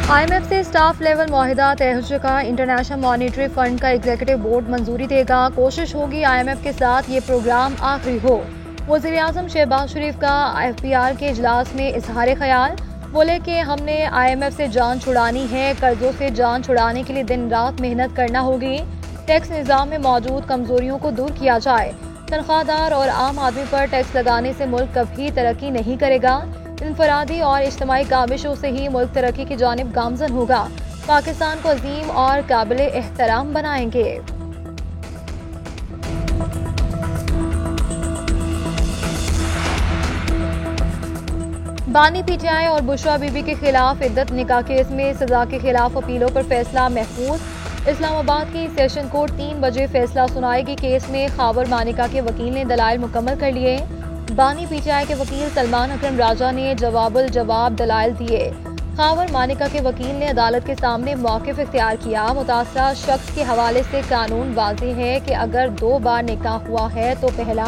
IMF से staff level मुआहिदा तय हो चुका। इंटरनेशनल मॉनिटरी फंड का एग्जीक्यूटिव बोर्ड मंजूरी देगा। कोशिश होगी IMF के साथ ये प्रोग्राम आखिरी हो। वज़ीर आज़म शहबाज शरीफ का FPR के इजलास में इजहार ख्याल। बोले कि हमने IMF से जान छुड़ानी है, कर्जों से जान छुड़ाने के लिए दिन रात मेहनत करना होगी। टैक्स निज़ाम में मौजूद कमजोरियों को दूर किया जाए। तनख्वाहदार और आम आदमी पर टैक्स लगाने से मुल्क कभी तरक्की नहीं करेगा। इनफरादी और इज्तिमाई काविशों से ही मुल्क तरक्की की जानिब गामजन होगा। पाकिस्तान को अजीम और काबिल एहतराम बनाएंगे। बानी PTI और बुशरा बीबी के खिलाफ इद्दत निकाह केस में सजा के खिलाफ अपीलों पर फैसला महफूज। इस्लामाबाद की सेशन कोर्ट 3 बजे फैसला सुनाएगी। केस में खावर मानिका के वकील ने दलाइल मुकम्मल कर लिए। बानी PTI के वकील सलमान अकरम राजा ने जवाबुल जवाब दलाइल दिए। खावर मानिका के वकील ने अदालत के सामने मौक़िफ़ इख्तियार किया। मुतासरा शख्स के हवाले से कानून वाज़ेह है कि अगर 2 बार निकाह हुआ है तो पहला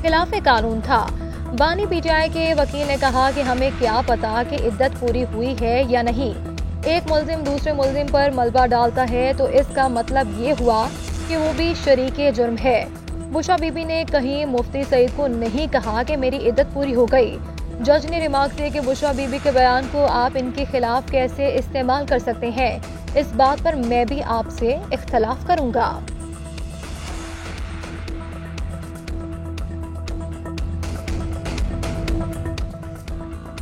खिलाफ कानून था। बानी PTI के वकील ने कहा कि हमें क्या पता कि इद्दत पूरी हुई है या नहीं। एक मुल्जिम दूसरे मुल्जिम पर मलबा डालता है तो इसका मतलब ये हुआ कि वो भी शरीके जुर्म है। बुशरा बीबी ने कहीं मुफ्ती सईद को नहीं कहा कि मेरी इद्दत पूरी हो गई। जज ने रिमार्क दिए कि बुशरा बीबी के बयान को आप इनके खिलाफ कैसे इस्तेमाल कर सकते हैं। इस बात पर मैं भी आपसे इख्तलाफ करूंगा।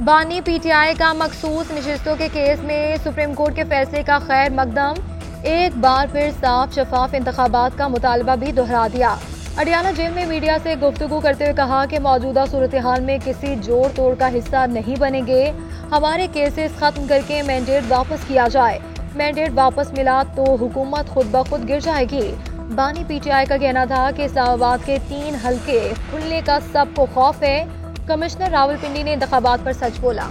बानी PTI का मखसूस नशिस्तों के केस में सुप्रीम कोर्ट के फैसले का खैर मकदम। एक बार फिर साफ शफाफ इंतखाबात का मुतालबा भी दोहरा दिया। अडियाला जेल में मीडिया से गुफ्तगू करते हुए कहा कि मौजूदा सूरत हाल में किसी जोड़ तोड़ का हिस्सा नहीं बनेंगे। हमारे केसेस खत्म करके मैंडेट वापस किया जाए। मैंडेट वापस मिला तो हुकूमत खुद ब खुद गिर जाएगी। बानी PTI का कहना था कि इस्लामाबाद के 3 हल्के खुलने का सबको खौफ है। कमिश्नर रावलपिंडी ने इंतखाबात पर सच बोला।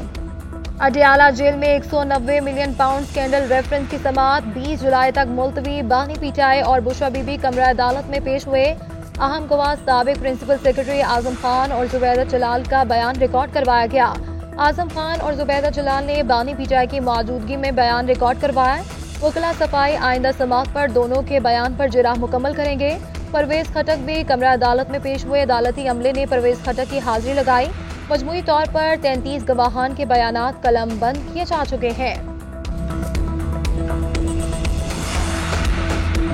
अडियाला जेल में 190 मिलियन पाउंड स्कैंडल रेफरेंस की समाअत 20 जुलाई तक मुलतवी। बानी PTI और बुशरा बीबी कमरा अदालत में पेश हुए। अहम गवाह साबिक प्रिंसिपल सेक्रेटरी आजम खान और जुबैदा जलाल का बयान रिकॉर्ड करवाया गया। आजम खान और जुबैदा जलाल ने बानी PTI की मौजूदगी में बयान रिकॉर्ड करवाया। वकला सफाई आइंदा समाअत पर दोनों के बयान पर जिरह मुकम्मल करेंगे। परवेज खटक भी कमरा अदालत में पेश हुए। अदालती अमले ने परवेज खटक की हाजिरी लगाई। मजमूई तौर पर 33 गवाहान के बयानात कलम बंद किए जा चुके हैं।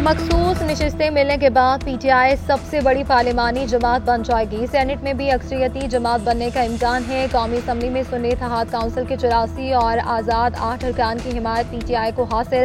मखसूस नशिस्तें मिलने के बाद PTI सबसे बड़ी पार्लिमानी जमात बन जाएगी। सेनेट में भी अक्सरियती जमात बनने का इम्कान है। कौमी असम्बली में सुन्नी इत्तेहाद काउंसिल के 84 और आज़ाद 8 अरकान की हिमायत PTI को हासिल।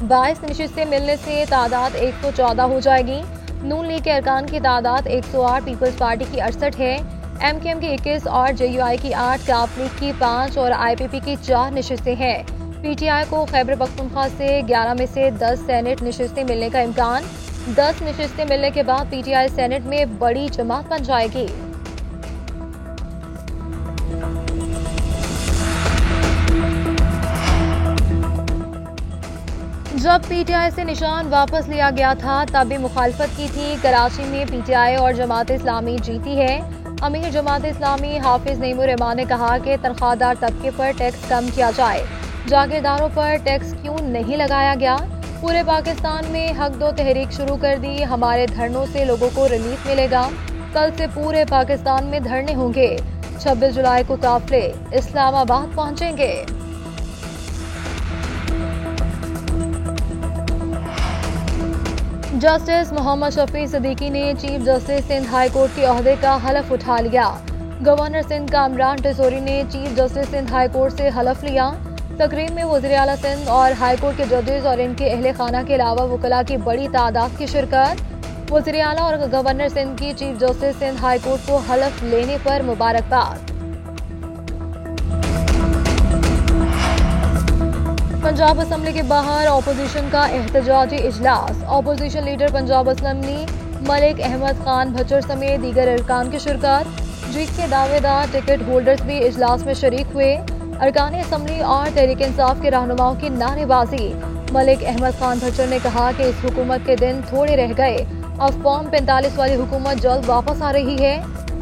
22 नशिस्तें मिलने से तादाद 114 हो जाएगी। नून लीग के अरकान की तादाद 108, पीपल्स पार्टी की 68 है। MKM की 21 और JUI की 8, काफ लीग की 5 और IPP की 4 नशिस्तें हैं। PTI को खैबर पख्तूनख्वा से 11 में से 10 सेनेट नशिस्तें मिलने का इम्कान। 10 नशिस्तें मिलने के बाद PTI सेनेट में बड़ी जमात बन जाएगी। जब PTI से निशान वापस लिया गया था तब भी मुखालफत की थी। कराची में PTI और जमात इस्लामी जीती है। अमीर जमात इस्लामी हाफिज नईमुर रहमान ने कहा कि तनख्वाहदार तबके पर टैक्स कम किया जाए। जागीरदारों पर टैक्स क्यों नहीं लगाया गया। पूरे पाकिस्तान में हक दो तहरीक शुरू कर दी। हमारे धरनों से लोगों को रिलीफ मिलेगा। कल से पूरे पाकिस्तान में धरने होंगे। 26 जुलाई को काफिले इस्लामाबाद पहुंचेंगे। जस्टिस मोहम्मद शफी सिद्दीकी ने chief justice Sindh high court के ओहदे का हलफ उठा लिया। गवर्नर सिंध कामरान टेसोरी ने chief justice Sindh high court से हलफ लिया। तकरीब में वज़ीर आला सिंध और हाई कोर्ट के जजेस और इनके अहले खाना के अलावा वकला की बड़ी तादाद की शिरकत। वज़ीर आला और गवर्नर सिंध की chief justice Sindh high court को हलफ लेने पर मुबारकबाद। पंजाब असम्बली के बाहर ऑपोजिशन का एहतजाजी इजलास। Opposition leader Punjab assembly Malik Ahmad Khan Bhachar समेत दीगर अरकान की शिरकत। जीत के दावेदार टिकट होल्डर्स भी इजलास में शरीक हुए। अरकान असम्बली और तहरीक इंसाफ के रहनुमाओं की नारेबाजी। मलिक अहमद खान भच्चर ने कहा कि इस हुकूमत के दिन थोड़े रह गए। अब फॉर्म 45 वाली हुकूमत जल्द वापस आ रही है।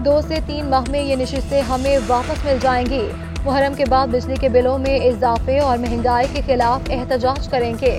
2 से 3 माह में ये नशिस्तें हमें वापस मिल जाएंगी। मुहर्रम के बाद बिजली के बिलों में इजाफे और महंगाई के खिलाफ एहतजाज करेंगे।